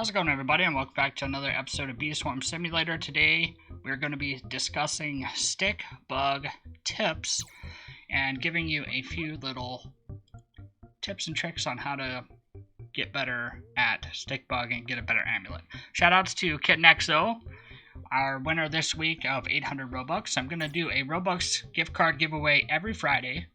How's it going, everybody, and welcome back to another episode of Beeswarm Simulator. Today we're going to be discussing stick bug tips and giving you a few little tips and tricks on how to get better at stick bug and get a better amulet. Shoutouts to Captn, our winner this week of 800 Robux. I'm going to do a Robux gift card giveaway every Friday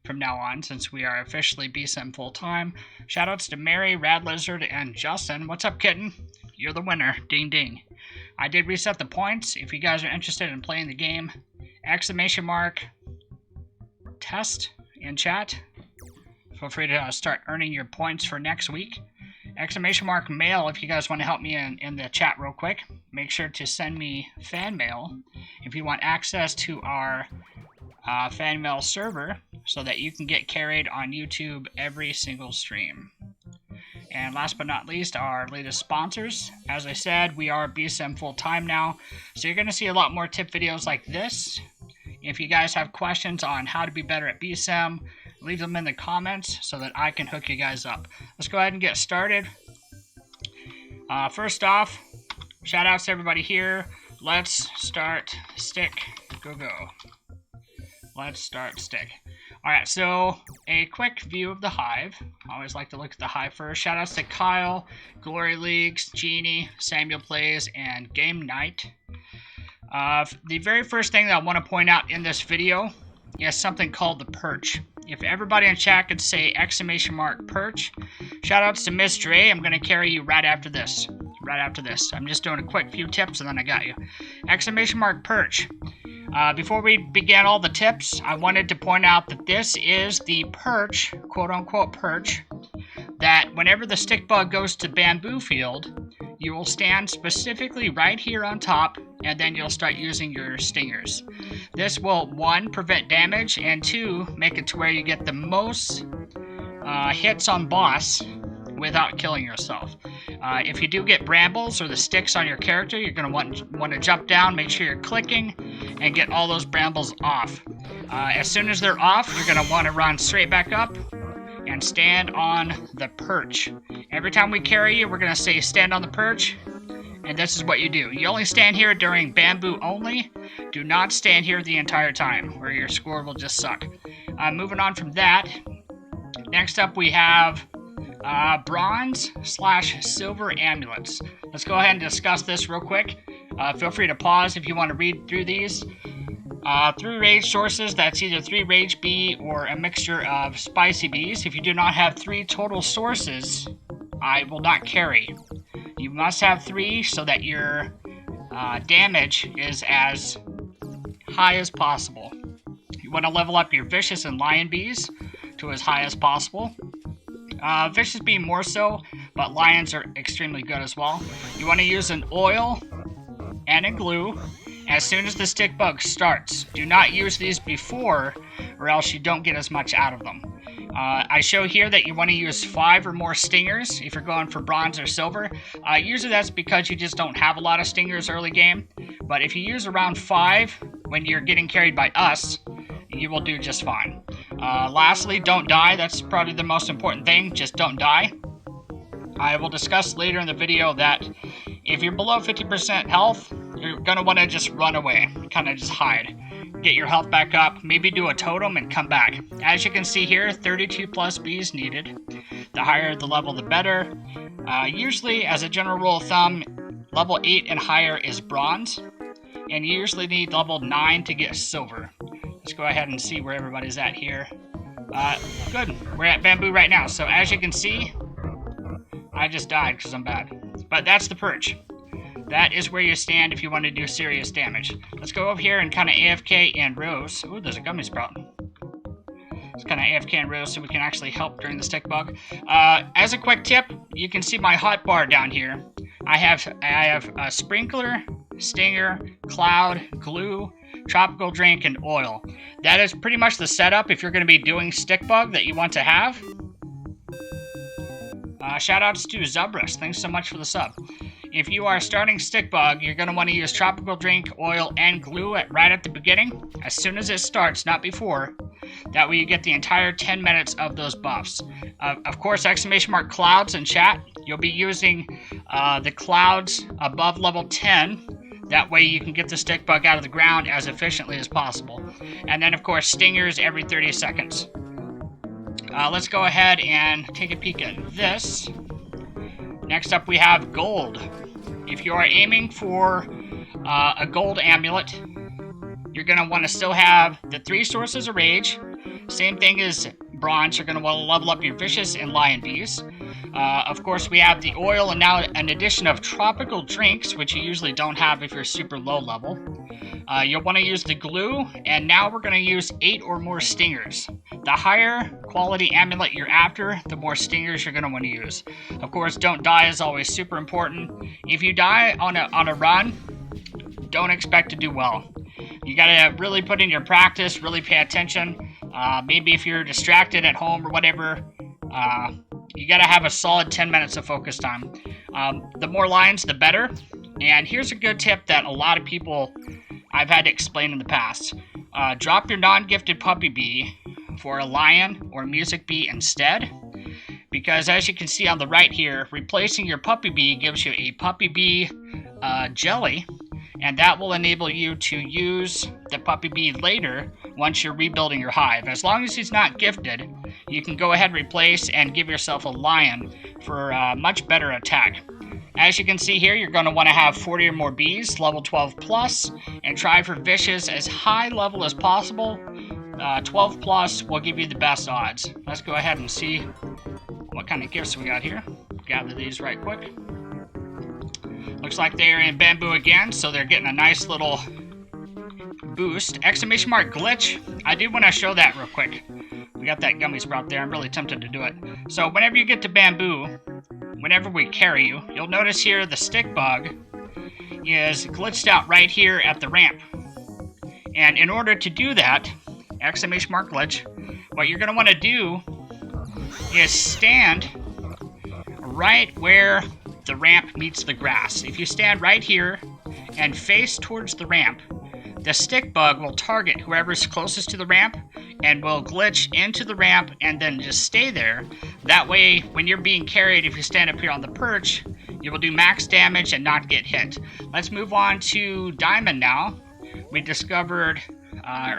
from now on, since we are officially BSIM full-time. Shoutouts to Mary, Rad Lizard, and Justin. What's up, kitten? You're the winner. Ding ding. I did reset the points. If you guys are interested in playing the game, ! test in chat. Feel free to start earning your points for next week. ! Mail if you guys want to help me in the chat real quick. Make sure to send me fan mail if you want access to our fan mail server so that you can get carried on YouTube every single stream. And last but not least, our latest sponsors. As I said, we are BSIM full-time now, so you're going to see a lot more tip videos like this. If you guys have questions on how to be better at BSIM, leave them in the comments so that I can hook you guys up. Let's go ahead and get started. First off, shout outs to everybody here. Let's start stick. Go. Let's start stick. Alright, so a quick view of the hive. I always like to look at the hive first. Shoutouts to Kyle, Glory Leagues, Genie, Samuel Plays, and Game Night. The very first thing that I want to point out in this video is something called the perch. If everybody in chat could say ! Perch. Shoutouts to Miss Dre. I'm going to carry you right after this. I'm just doing a quick few tips and then I got you. ! Perch. Before we begin all the tips, I wanted to point out that this is the perch, quote-unquote perch, that whenever the stick bug goes to bamboo field, you will stand specifically right here on top, and then you'll start using your stingers. This will, 1, prevent damage, and 2, make it to where you get the most hits on boss without killing yourself. If you do get brambles or the sticks on your character, you're going to want to jump down, make sure you're clicking, and get all those brambles off. As soon as they're off, you're going to want to run straight back up and stand on the perch. Every time we carry you, we're going to say stand on the perch, and this is what you do. You only stand here during bamboo only. Do not stand here the entire time, or your score will just suck. Moving on from that, next up we have bronze/silver amulets. Let's go ahead and discuss this real quick. Feel free to pause if you want to read through these. 3 rage sources, that's either 3 rage bee or a mixture of spicy bees. If you do not have 3 total sources, I will not carry. You must have 3 so that your damage is as high as possible. You want to level up your vicious and lion bees to as high as possible. Vicious bee more so, but lions are extremely good as well. You want to use an oil and a glue as soon as the stick bug starts. Do not use these before, or else you don't get as much out of them. I show here that you want to use 5 or more stingers if you're going for bronze or silver. Usually that's because you just don't have a lot of stingers early game, but if you use around 5 when you're getting carried by us, you will do just fine. Lastly, don't die. That's probably the most important thing. Just don't die. I will discuss later in the video that if you're below 50% health, you're going to want to just run away. Kind of just hide. Get your health back up. Maybe do a totem and come back. As you can see here, 32 plus bees needed. The higher the level, the better. Usually, as a general rule of thumb, level 8 and higher is bronze. And you usually need level 9 to get silver. Let's go ahead and see where everybody's at here. Good. We're at bamboo right now. So as you can see, I just died because I'm bad. But that's the perch. That is where you stand if you want to do serious damage. Let's go over here and kind of AFK and rows. Ooh, there's a gummy sprout. Let's kind of AFK and rows so we can actually help during the stick bug. As a quick tip, you can see my hotbar down here. I have a sprinkler, stinger, cloud, glue, tropical drink, and oil. That is pretty much the setup if you're going to be doing stick bug that you want to have. Shoutouts to Zubris. Thanks so much for the sub. If you are starting stick bug, you're going to want to use tropical drink, oil, and glue right at the beginning. As soon as it starts, not before, That way you get the entire 10 minutes of those buffs. Of course, !clouds in chat. You'll be using the clouds above level 10. That way you can get the stick bug out of the ground as efficiently as possible. And then, of course, stingers every 30 seconds. Let's go ahead and take a peek at this. Next up, we have gold. If you are aiming for a gold amulet, you're going to want to still have the 3 sources of rage. Same thing as bronze. You're going to want to level up your vicious and lion bees. Of course, we have the oil and now an addition of tropical drinks, which you usually don't have if you're super low level. You'll want to use the glue, and now we're going to use 8 or more stingers. The higher quality amulet you're after, the more stingers you're going to want to use. Of course, don't die is always super important. If you die on a run, don't expect to do well. You got to really put in your practice, really pay attention. Maybe if you're distracted at home or whatever, you got to have a solid 10 minutes of focus time. The more lions, the better. And here's a good tip that a lot of people I've had to explain in the past. Drop your non-gifted puppy bee for a lion or music bee instead. Because as you can see on the right here, replacing your puppy bee gives you a puppy bee jelly. And that will enable you to use the puppy bee later once you're rebuilding your hive. As long as he's not gifted, you can go ahead and replace and give yourself a lion for a much better attack. As you can see here, you're going to want to have 40 or more bees, level 12 plus, and try for vicious as high level as possible. 12 plus will give you the best odds. Let's go ahead and see what kind of gifts we got here. Gather these right quick. Looks like they're in bamboo again, so they're getting a nice little boost. ! Glitch. I do want to show that real quick. We got that gummy sprout there. I'm really tempted to do it. So whenever you get to bamboo, whenever we carry you, you'll notice here the stick bug is glitched out right here at the ramp. And in order to do that, ! Glitch, what you're going to want to do is stand right where the ramp meets the grass. If you stand right here and face towards the ramp, the stick bug will target whoever's closest to the ramp and will glitch into the ramp and then just stay there. That way, when you're being carried, if you stand up here on the perch, you will do max damage and not get hit. Let's move on to diamond now. We discovered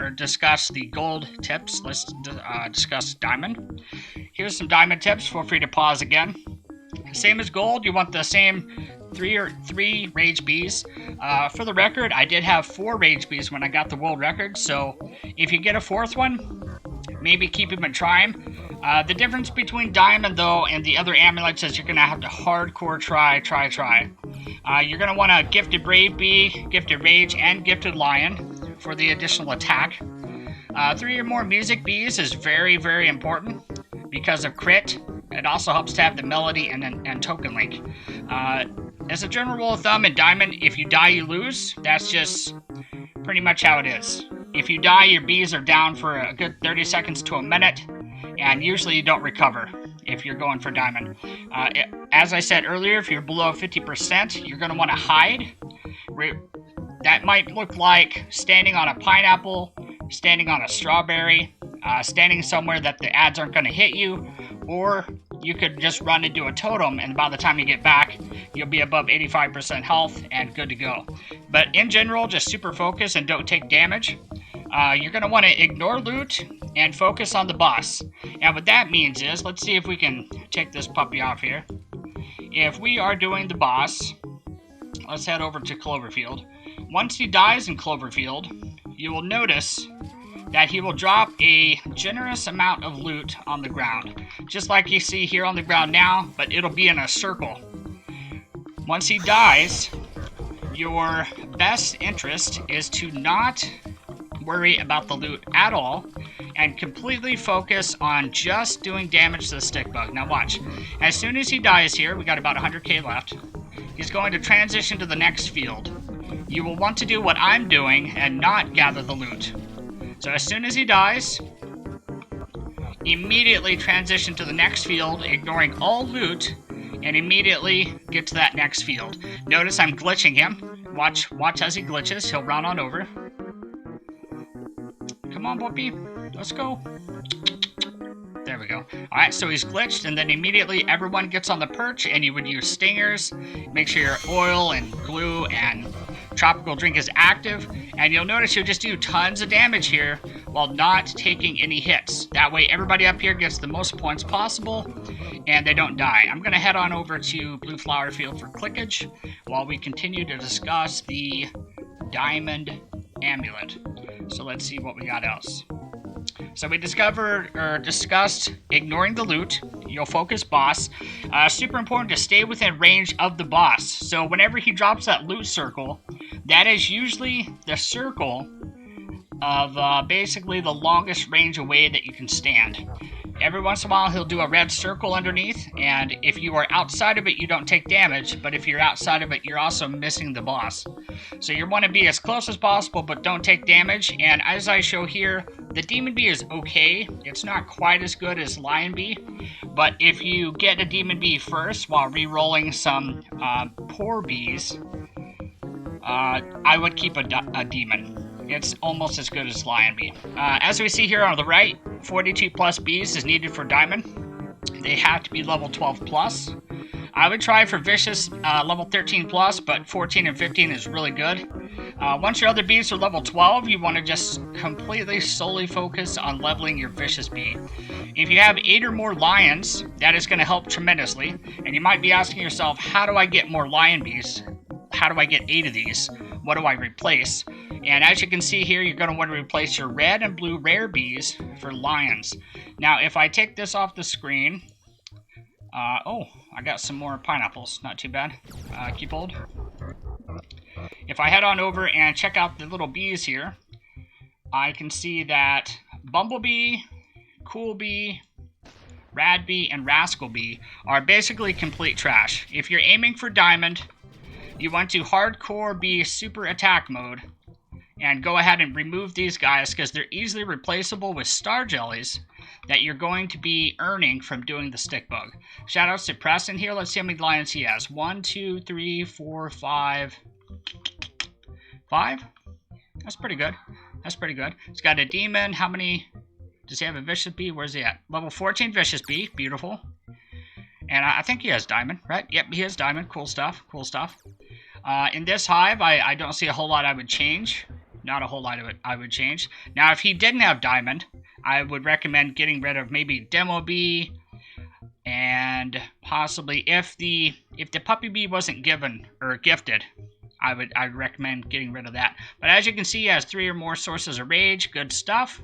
or discussed the gold tips. Let's discuss diamond. Here's some diamond tips. Feel free to pause again. Same as gold, you want the same three rage bees. For the record, I did have 4 rage bees when I got the world record, so if you get a 4th one, maybe keep them and try them. The difference between diamond though and the other amulets is you're gonna have to hardcore try. You're gonna want a gifted brave bee, gifted rage, and gifted lion for the additional attack. 3 or more music bees is very, very important because of crit. It also helps to have the melody and token link. As a general rule of thumb in diamond, if you die, you lose. That's just pretty much how it is. If you die, your bees are down for a good 30 seconds to a minute, and usually you don't recover if you're going for diamond. As I said earlier, if you're below 50%, you're going to want to hide. That might look like standing on a pineapple, standing on a strawberry, standing somewhere that the ads aren't going to hit you, or you could just run into a totem, and by the time you get back, you'll be above 85% health and good to go. But in general, just super focus and don't take damage. You're going to want to ignore loot and focus on the boss. And what that means is, let's see if we can take this puppy off here. If we are doing the boss, let's head over to Cloverfield. Once he dies in Cloverfield, you will notice that he will drop a generous amount of loot on the ground. Just like you see here on the ground now, but it'll be in a circle. Once he dies, your best interest is to not worry about the loot at all and completely focus on just doing damage to the stick bug. Now watch. As soon as he dies here, we got about 100k left, he's going to transition to the next field. You will want to do what I'm doing and not gather the loot. So as soon as he dies, immediately transition to the next field, ignoring all loot, and immediately get to that next field. Notice I'm glitching him. Watch as he glitches. He'll run on over. Come on, puppy. Let's go. There we go. Alright, so he's glitched, and then immediately everyone gets on the perch, and you would use stingers. Make sure your oil and glue and tropical drink is active, and you'll notice you'll just do tons of damage here while not taking any hits. That way everybody up here gets the most points possible, and they don't die. I'm going to head on over to Blue Flower Field for clickage while we continue to discuss the Diamond Amulet. So let's see what we got else. So we discussed ignoring the loot. You'll focus boss. Super important to stay within range of the boss. So whenever he drops that loot circle, that is usually the circle of basically the longest range away that you can stand. Every once in a while he'll do a red circle underneath, and if you are outside of it you don't take damage, but if you're outside of it you're also missing the boss. So you want to be as close as possible but don't take damage, and as I show here, the Demon Bee is okay. It's not quite as good as Lion Bee, but if you get a Demon Bee first while re-rolling some poor bees, I would keep a Demon. It's almost as good as Lion Bee. As we see here on the right, 42 plus bees is needed for Diamond. They have to be level 12 plus. I would try for Vicious level 13 plus, but 14 and 15 is really good. Once your other bees are level 12, you want to just completely solely focus on leveling your Vicious Bee. If you have 8 or more lions, that is going to help tremendously. And you might be asking yourself, how do I get more lion bees? How do I get 8 of these? What do I replace? And as you can see here, you're going to want to replace your red and blue rare bees for lions. Now, if I take this off the screen... oh, I got some more pineapples. Not too bad. Keep hold. If I head on over and check out the little bees here, I can see that Bumblebee, Cool Bee, Rad Bee, and Rascal Bee are basically complete trash. If you're aiming for Diamond, you want to hardcore be super attack mode and go ahead and remove these guys because they're easily replaceable with star jellies that you're going to be earning from doing the stick bug. Shoutouts to Preston here. Let's see how many lions he has. 1, 2, 3, 4, 5. 5? That's pretty good. That's pretty good. He's got a demon. How many? Does he have a vicious bee? Where's he at? Level 14 vicious bee. Beautiful. And I think he has diamond, right? Yep, he has diamond. Cool stuff. Cool stuff. In this hive, I don't see a whole lot I would change. Not a whole lot of it I would change. Now, if he didn't have diamond, I would recommend getting rid of maybe Demo Bee, and possibly if the puppy bee wasn't given or gifted, I'd recommend getting rid of that. But as you can see, he has 3 or more sources of rage, good stuff,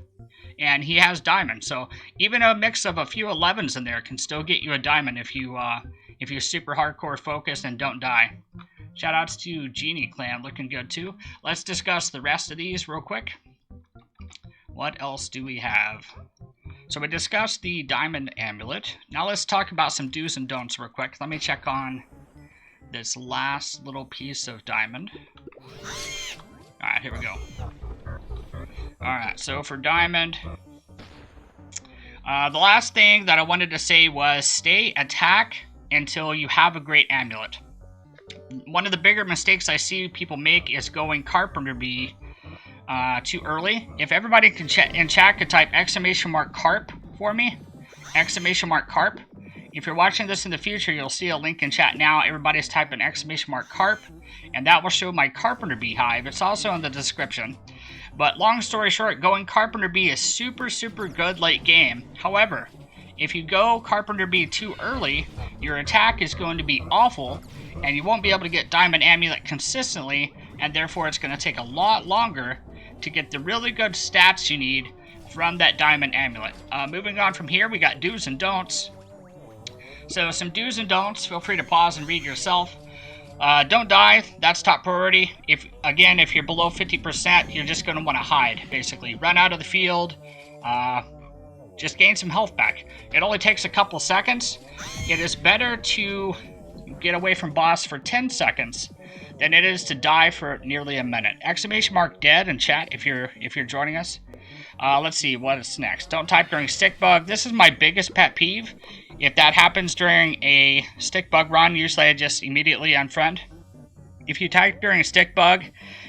and he has diamond. So even a mix of a few 11s in there can still get you a diamond if you're super hardcore focused and don't die. Shoutouts to Genie Clan, looking good too. Let's discuss the rest of these real quick. What else do we have? So we discussed the Diamond Amulet. Now let's talk about some do's and don'ts real quick. Let me check on this last little piece of diamond. Alright, here we go. Alright, so for diamond, the last thing that I wanted to say was stay attack until you have a great amulet. One of the bigger mistakes I see people make is going Carpenter Bee too early. If everybody can in chat could type !carp for me, !carp. If you're watching this in the future, you'll see a link in chat now. Everybody's typing !carp, and that will show my Carpenter Bee hive. It's also in the description. But long story short, going Carpenter Bee is super, super good late game. However, if you go Carpenter Bee too early, your attack is going to be awful, and you won't be able to get Diamond Amulet consistently, and therefore it's going to take a lot longer to get the really good stats you need from that Diamond Amulet. Moving on from here, we got do's and don'ts. So some do's and don'ts, feel free to pause and read yourself. Don't die, that's top priority. If you're below 50%, you're just going to want to hide, basically. Run out of the field, just gain some health back. It only takes a couple seconds. It is better to get away from boss for 10 seconds than it is to die for nearly a minute. !dead in chat if you're joining us. Let's see what is next. Don't type during stick bug. This is my biggest pet peeve. If that happens during a stick bug run, usually I just immediately unfriend. If you type during a stick bug,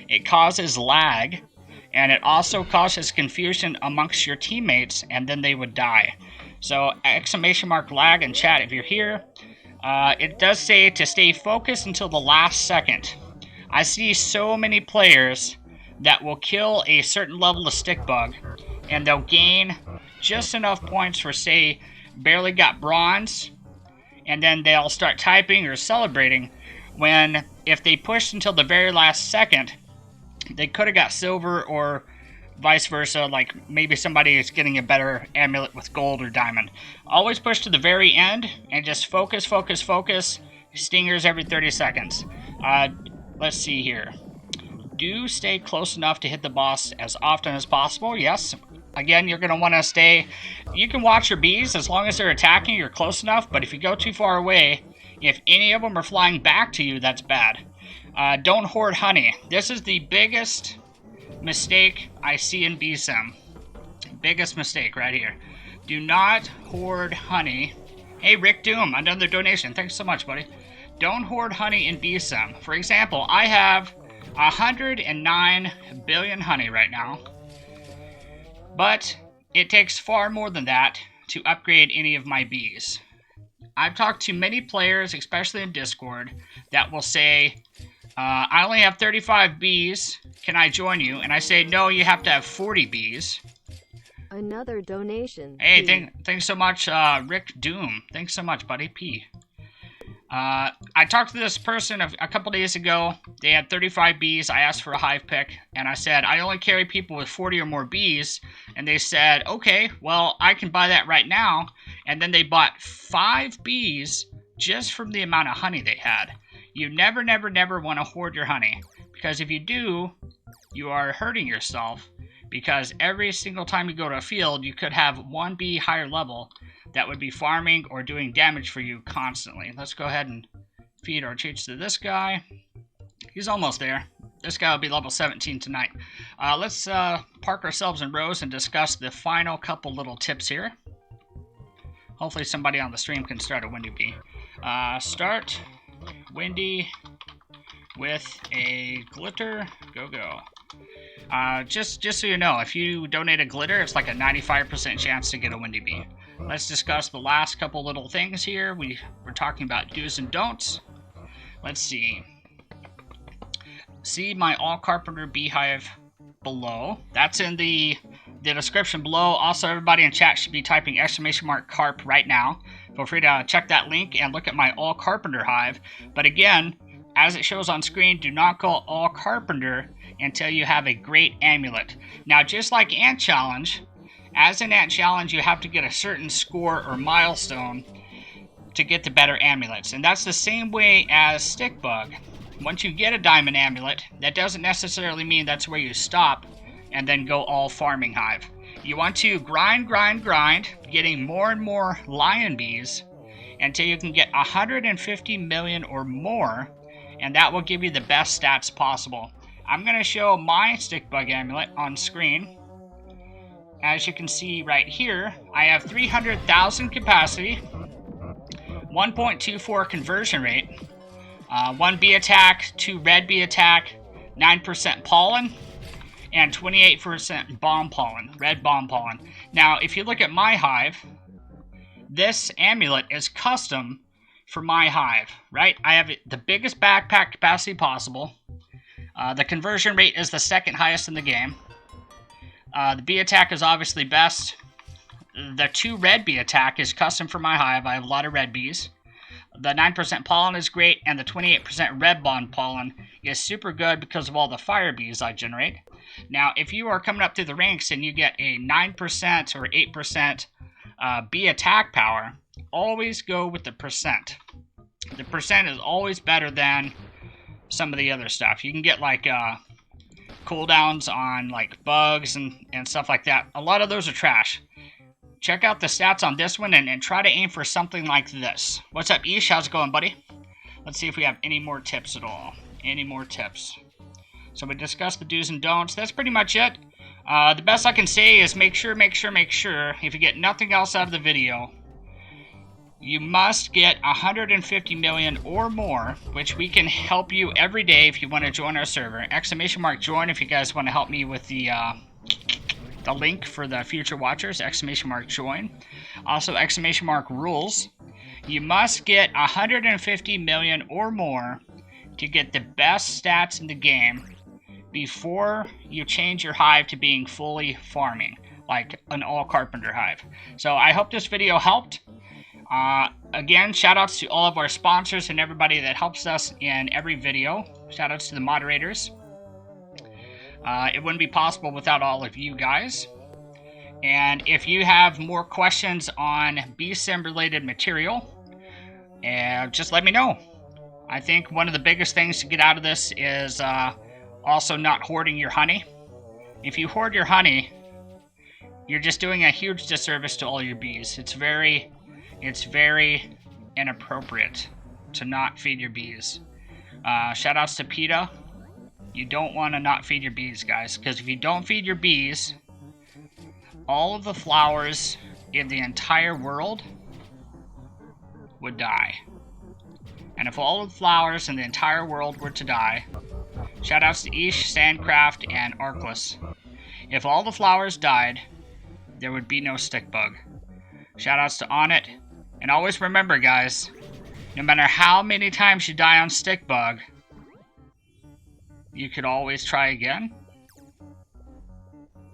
it causes lag, and it also causes confusion amongst your teammates, and then they would die. So !lag in chat if you're here. It does say to stay focused until the last second. I see so many players that will kill a certain level of stick bug, and they'll gain just enough points for, say, barely got bronze, and then they'll start typing or celebrating, when if they pushed until the very last second, they could have got silver, or vice versa, like maybe somebody is getting a better amulet with gold or diamond. Always push to the very end and just focus, focus, focus. Stingers every 30 seconds. Let's see here. Do stay close enough to hit the boss as often as possible. Yes. Again, you're going to want to stay... You can watch your bees as long as they're attacking, you're close enough, but if you go too far away, if any of them are flying back to you, that's bad. Don't hoard honey. This is the biggest mistake I see in BSim. Biggest mistake right here. Do not hoard honey. Hey, Rick Doom, another donation. Thanks so much, buddy. Don't hoard honey in BSim. For example, I have 109 billion honey right now. But it takes far more than that to upgrade any of my bees. I've talked to many players, especially in Discord, that will say, I only have 35 bees, can I join you? And I say, no, you have to have 40 bees. Another donation. Hey, thanks so much, Rick Doom. Thanks so much, buddy. P. I talked to this person a couple days ago. They had 35 bees. I asked for a hive pick, and I said, I only carry people with 40 or more bees. And they said, okay, well, I can buy that right now. And then they bought 5 bees just from the amount of honey they had. You never, never, never want to hoard your honey, because if you do, you are hurting yourself, because every single time you go to a field, you could have one bee higher level that would be farming or doing damage for you constantly. Let's go ahead and feed our treats to this guy. He's almost there. This guy will be level 17 tonight. Let's park ourselves in rows and discuss the final couple little tips here. Hopefully somebody on the stream can start a Windy Bee. Start Windy with a glitter. Go, go. Just so you know, if you donate a glitter, it's like a 95% chance to get a Windy Bee. Let's discuss the last couple little things here. We're talking about do's and don'ts. Let's see. See my All Carpenter Beehive below. That's in the description below. Also, everybody in chat should be typing !carp right now. Feel free to check that link and look at my All Carpenter hive. But again, as it shows on screen, do not go All Carpenter until you have a great amulet. Now, just like Ant Challenge, as an Ant Challenge, you have to get a certain score or milestone to get the better amulets. And that's the same way as Stick Bug. Once you get a diamond amulet, that doesn't necessarily mean that's where you stop and then go all farming hive. You want to grind, getting more and more lion bees until you can get 150 million or more, and that will give you the best stats possible. I'm going to show my Stick Bug amulet on screen. As you can see right here, I have 300,000 capacity, 1.24 conversion rate, 1 bee attack, 2 red bee attack, 9% pollen, and 28% bomb pollen, red bomb pollen. Now, if you look at my hive, this amulet is custom for my hive, right? I have the biggest backpack capacity possible. The conversion rate is the second highest in the game. The bee attack is obviously best. The 2 red bee attack is custom for my hive. I have a lot of red bees. The 9% pollen is great, and the 28% red bomb pollen is super good because of all the fire bees I generate. Now, if you are coming up through the ranks and you get a 9% or 8% bee attack power, always go with the percent. The percent is always better than some of the other stuff. You can get like cooldowns on like bugs and stuff like that. A lot of those are trash. Check out the stats on this one and try to aim for something like this. What's up, Ish? How's it going, buddy? Let's see if we have any more tips at all. Any more tips. So we discussed the do's and don'ts. That's pretty much it. The best I can say is make sure, if you get nothing else out of the video, you must get 150 million or more, which we can help you every day if you want to join our server. !join if you guys want to help me with the link for the future watchers. !join. Also !rules. You must get 150 million or more to get the best stats in the game before you change your hive to being fully farming, like an all carpenter hive. So I hope this video helped. Again, shoutouts to all of our sponsors and everybody that helps us in every video. Shoutouts to the moderators. It wouldn't be possible without all of you guys. And if you have more questions on BSim related material, just let me know. I think one of the biggest things to get out of this is also not hoarding your honey. If you hoard your honey, you're just doing a huge disservice to all your bees. It's very inappropriate to not feed your bees. Shoutouts to PETA. You don't want to not feed your bees, guys, because if you don't feed your bees, all of the flowers in the entire world would die. And if all of the flowers in the entire world were to die, shoutouts to Ish, Sandcraft, and Arkless. If all the flowers died, there would be no stick bug. Shoutouts to Onnit. And always remember, guys, no matter how many times you die on stick bug, you could always try again.